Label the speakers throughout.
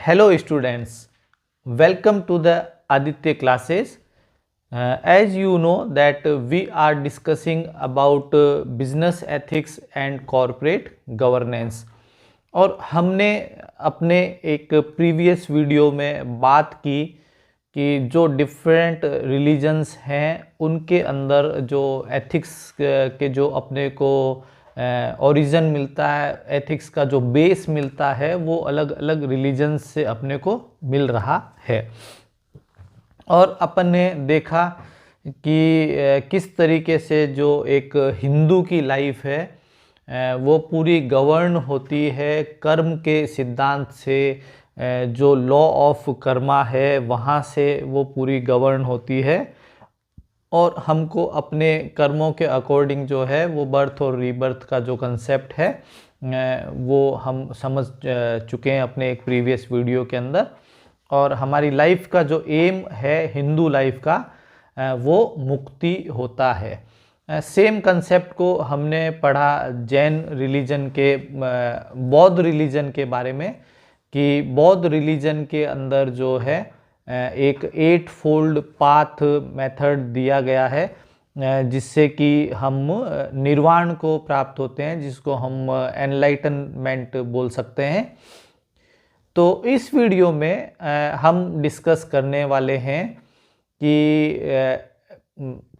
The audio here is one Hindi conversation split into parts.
Speaker 1: Hello students, welcome to the Aditya classes. As you know that we are discussing about business ethics and corporate governance और हमने अपने एक प्रीवियस वीडियो में बात की कि जो डिफरेंट रिलीजन्स हैं उनके अंदर जो एथिक्स के जो अपने को ओरिजिन मिलता है, एथिक्स का जो बेस मिलता है वो अलग अलग रिलीजन्स से अपने को मिल रहा है। और अपन ने देखा कि किस तरीके से जो एक हिंदू की लाइफ है वो पूरी गवर्न होती है कर्म के सिद्धांत से, जो लॉ ऑफ कर्मा है वहाँ से वो पूरी गवर्न होती है और हमको अपने कर्मों के अकॉर्डिंग जो है वो बर्थ और रीबर्थ का जो कंसेप्ट है वो हम समझ चुके हैं अपने एक प्रीवियस वीडियो के अंदर। और हमारी लाइफ का जो एम है हिंदू लाइफ का वो मुक्ति होता है। सेम कंसेप्ट को हमने पढ़ा जैन रिलीजन के, बौद्ध रिलीजन के बारे में कि बौद्ध रिलीजन के अंदर जो है एक 8 फोल्ड पाथ मेथड दिया गया है जिससे कि हम निर्वाण को प्राप्त होते हैं, जिसको हम एनलाइटनमेंट बोल सकते हैं। तो इस वीडियो में हम डिस्कस करने वाले हैं कि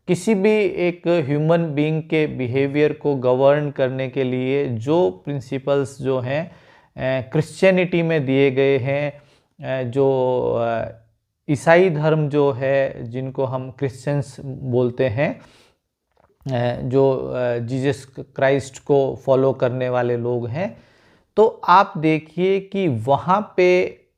Speaker 1: किसी भी एक ह्यूमन बीइंग के बिहेवियर को गवर्न करने के लिए जो प्रिंसिपल्स जो हैं क्रिश्चियनिटी में दिए गए हैं, जो ईसाई धर्म जो है जिनको हम क्रिश्चियंस बोलते हैं, जो जीसस क्राइस्ट को फॉलो करने वाले लोग हैं, तो आप देखिए कि वहाँ पे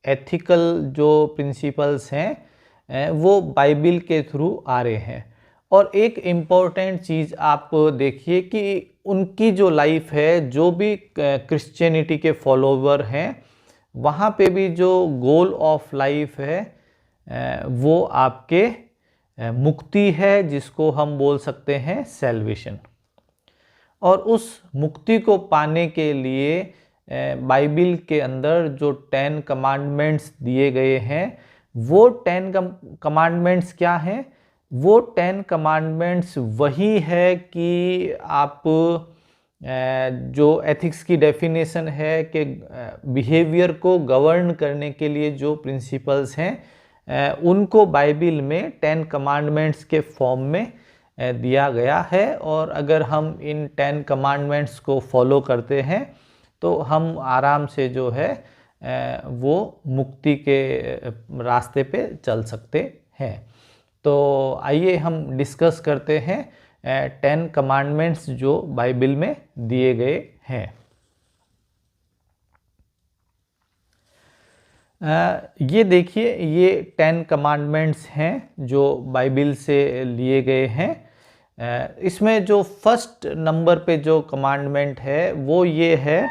Speaker 1: एथिकल जो प्रिंसिपल्स हैं वो बाइबल के थ्रू आ रहे हैं। और एक इम्पॉर्टेंट चीज़ आप देखिए कि उनकी जो लाइफ है, जो भी क्रिश्चियनिटी के फॉलोवर हैं, वहाँ पे भी जो गोल ऑफ लाइफ है वो आपके मुक्ति है, जिसको हम बोल सकते हैं सैल्वेशन। और उस मुक्ति को पाने के लिए बाइबल के अंदर जो 10 कमांडमेंट्स दिए गए हैं, वो 10 कमांडमेंट्स क्या हैं? वो 10 कमांडमेंट्स वही है कि आप जो एथिक्स की डेफिनेशन है कि बिहेवियर को गवर्न करने के लिए जो प्रिंसिपल्स हैं उनको बाइबल में 10 कमांडमेंट्स के फॉर्म में दिया गया है। और अगर हम इन 10 कमांडमेंट्स को फॉलो करते हैं तो हम आराम से जो है वो मुक्ति के रास्ते पे चल सकते हैं। तो आइए हम डिस्कस करते हैं 10 कमांडमेंट्स जो बाइबल में दिए गए हैं। ये देखिए, ये 10 कमांडमेंट्स हैं जो बाइबल से लिए गए हैं। इसमें जो फर्स्ट नंबर पे जो कमांडमेंट है वो ये है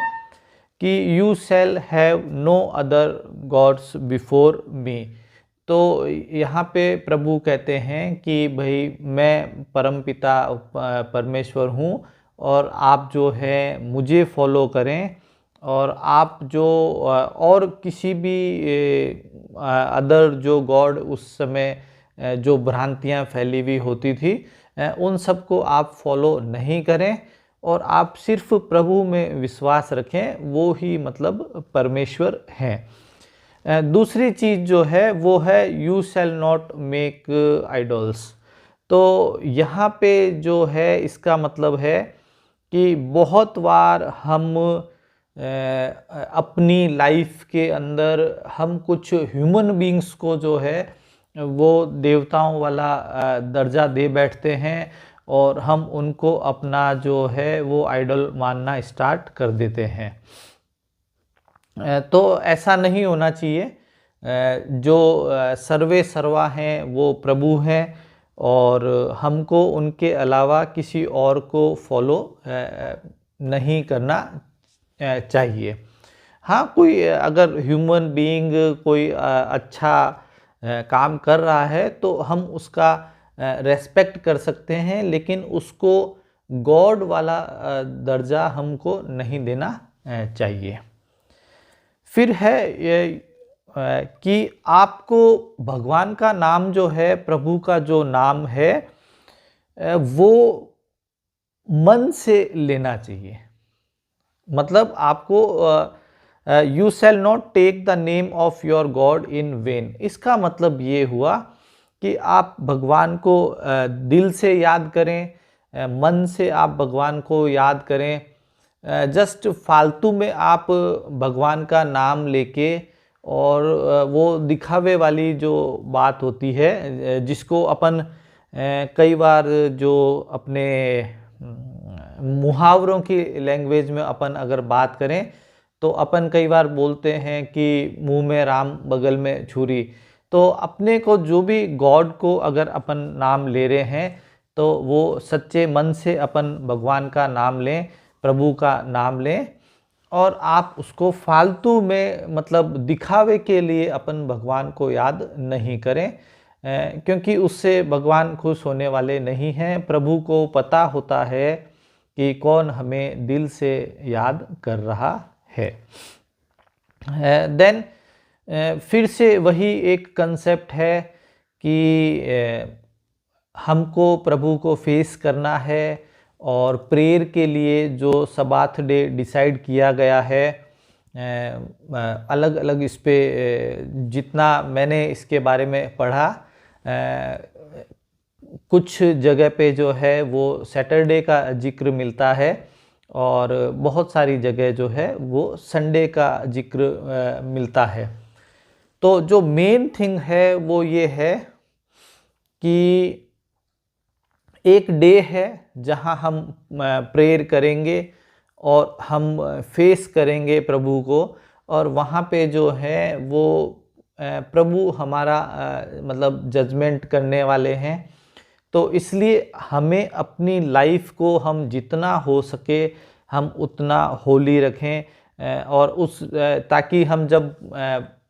Speaker 1: कि you shall have no other gods before me. तो यहाँ पे प्रभु कहते हैं कि भाई मैं परमपिता परमेश्वर हूँ और आप जो है मुझे फॉलो करें, और आप जो और किसी भी अदर जो गॉड उस समय जो भ्रांतियाँ फैली हुई होती थी उन सब को आप फॉलो नहीं करें और आप सिर्फ प्रभु में विश्वास रखें, वो ही मतलब परमेश्वर हैं। दूसरी चीज़ जो है वो है you shall not make idols. तो यहाँ पे जो है इसका मतलब है कि बहुत बार हम अपनी लाइफ के अंदर हम कुछ ह्यूमन बीइंग्स को जो है वो देवताओं वाला दर्जा दे बैठते हैं और हम उनको अपना जो है वो आइडल मानना स्टार्ट कर देते हैं। तो ऐसा नहीं होना चाहिए। जो सर्वे सर्वा हैं वो प्रभु हैं और हमको उनके अलावा किसी और को फॉलो नहीं करना चाहिए। हाँ, कोई अगर ह्यूमन बीइंग कोई अच्छा काम कर रहा है तो हम उसका रेस्पेक्ट कर सकते हैं, लेकिन उसको गॉड वाला दर्जा हमको नहीं देना चाहिए। फिर है कि आपको भगवान का नाम जो है, प्रभु का जो नाम है, वो मन से लेना चाहिए। मतलब आपको you shall not take the name of your God in vain. इसका मतलब ये हुआ कि आप भगवान को दिल से याद करें, मन से आप भगवान को याद करें। जस्ट फालतू में आप भगवान का नाम लेके और वो दिखावे वाली जो बात होती है, जिसको अपन कई बार जो अपने मुहावरों की लैंग्वेज में अपन अगर बात करें तो अपन कई बार बोलते हैं कि मुंह में राम बगल में छुरी। तो अपने को जो भी गॉड को अगर अपन नाम ले रहे हैं तो वो सच्चे मन से अपन भगवान का नाम लें, प्रभु का नाम लें, और आप उसको फालतू में मतलब दिखावे के लिए अपन भगवान को याद नहीं करें, क्योंकि उससे भगवान खुश होने वाले नहीं हैं। प्रभु को पता होता है कि कौन हमें दिल से याद कर रहा है। देन फिर से वही एक कंसेप्ट है कि हमको प्रभु को फेस करना है, और प्रेयर के लिए जो सबाथ डे डिसाइड किया गया है, अलग अलग इस पे जितना मैंने इसके बारे में पढ़ा, कुछ जगह पे जो है वो सैटरडे का जिक्र मिलता है, और बहुत सारी जगह जो है वो संडे का जिक्र मिलता है। तो जो मेन थिंग है वो ये है कि एक डे है जहां हम प्रेयर करेंगे और हम फेस करेंगे प्रभु को, और वहाँ पे जो है वो प्रभु हमारा मतलब जजमेंट करने वाले हैं। तो इसलिए हमें अपनी लाइफ को हम जितना हो सके हम उतना होली रखें, और उस ताकि हम जब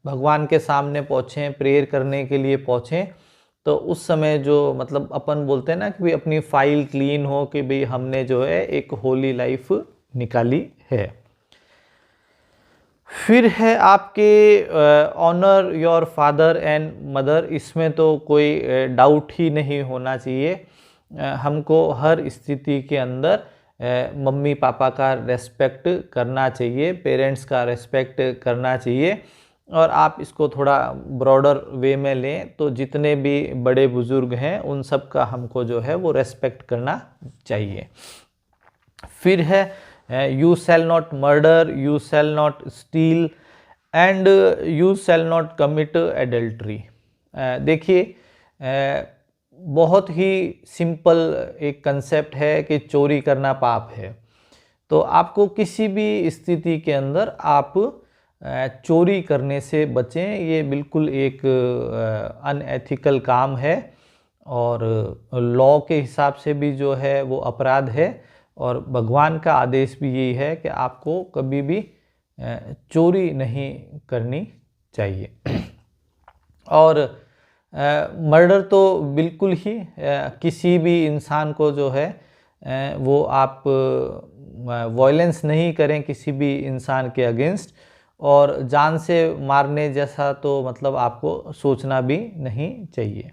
Speaker 1: भगवान के सामने पहुँचें, प्रेयर करने के लिए पहुँचें, तो उस समय जो मतलब अपन बोलते हैं ना कि भाई अपनी फाइल क्लीन हो, कि भाई हमने जो है एक होली लाइफ निकाली है। फिर है आपके honour your father and mother. इसमें तो कोई डाउट ही नहीं होना चाहिए। हमको हर स्थिति के अंदर मम्मी पापा का रेस्पेक्ट करना चाहिए, पेरेंट्स का रेस्पेक्ट करना चाहिए। और आप इसको थोड़ा ब्रॉडर वे में लें तो जितने भी बड़े बुजुर्ग हैं उन सब का हमको जो है वो रेस्पेक्ट करना चाहिए। फिर है you shall not murder, you shall not steel, and you shall not commit adultery. देखिए बहुत ही सिंपल एक कंसेप्ट है कि चोरी करना पाप है। तो आपको किसी भी स्थिति के अंदर आप चोरी करने से बचें। ये बिल्कुल एक अनएथिकल काम है, और लॉ के हिसाब से भी जो है वो अपराध है, और भगवान का आदेश भी यही है कि आपको कभी भी चोरी नहीं करनी चाहिए। और मर्डर तो बिल्कुल ही किसी भी इंसान को जो है वो आप वायलेंस नहीं करें किसी भी इंसान के अगेंस्ट, और जान से मारने जैसा तो मतलब आपको सोचना भी नहीं चाहिए।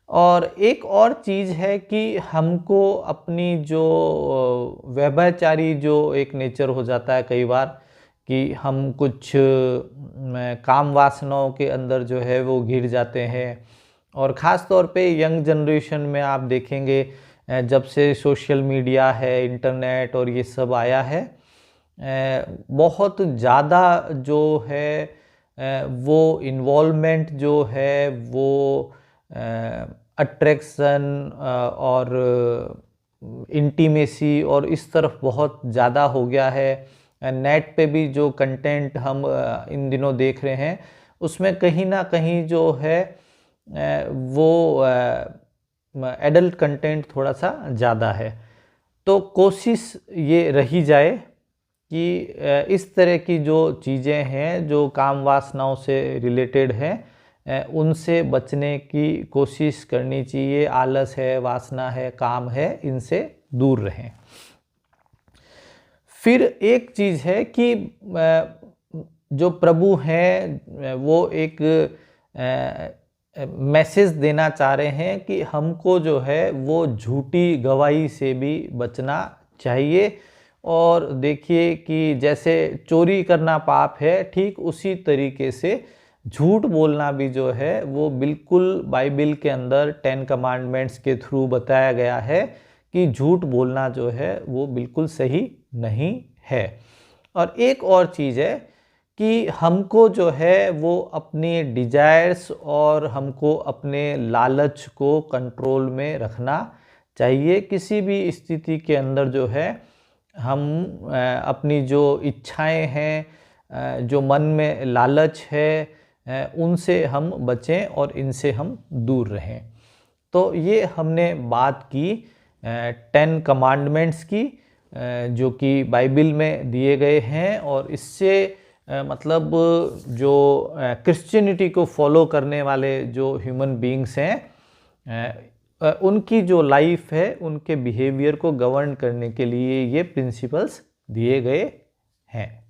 Speaker 1: और एक और चीज़ है कि हमको अपनी जो व्यभिचारी जो एक नेचर हो जाता है कई बार, कि हम कुछ काम वासनाओं के अंदर जो है वो घिर जाते हैं। और ख़ास तौर पे यंग जनरेशन में आप देखेंगे जब से सोशल मीडिया है, इंटरनेट और ये सब आया है, बहुत ज़्यादा जो है वो इन्वॉल्वमेंट जो है वो अट्रैक्शन और इंटीमेसी और इस तरफ बहुत ज़्यादा हो गया है। नेट पे भी जो कंटेंट हम इन दिनों देख रहे हैं उसमें कहीं ना कहीं जो है वो एडल्ट कंटेंट थोड़ा सा ज़्यादा है। तो कोशिश ये रही जाए कि इस तरह की जो चीज़ें हैं जो काम वासनाओं से रिलेटेड हैं उनसे बचने की कोशिश करनी चाहिए। आलस है, वासना है, काम है, इनसे दूर रहें। फिर एक चीज़ है कि जो प्रभु हैं वो एक मैसेज देना चाह रहे हैं कि हमको जो है वो झूठी गवाही से भी बचना चाहिए। और देखिए कि जैसे चोरी करना पाप है, ठीक उसी तरीके से झूठ बोलना भी जो है वो बिल्कुल बाइबल के अंदर 10 कमांडमेंट्स के थ्रू बताया गया है कि झूठ बोलना जो है वो बिल्कुल सही नहीं है। और एक और चीज़ है कि हमको जो है वो अपनी डिजायर्स और हमको अपने लालच को कंट्रोल में रखना चाहिए। किसी भी स्थिति के अंदर जो है हम अपनी जो इच्छाएं हैं, जो मन में लालच है, उनसे हम बचें और इनसे हम दूर रहें। तो ये हमने बात की 10 कमांडमेंट्स की, जो कि बाइबल में दिए गए हैं। और इससे मतलब जो क्रिश्चियनिटी को फॉलो करने वाले जो ह्यूमन बीइंग्स हैं, उनकी जो लाइफ है, उनके बिहेवियर को गवर्न करने के लिए ये प्रिंसिपल्स दिए गए हैं।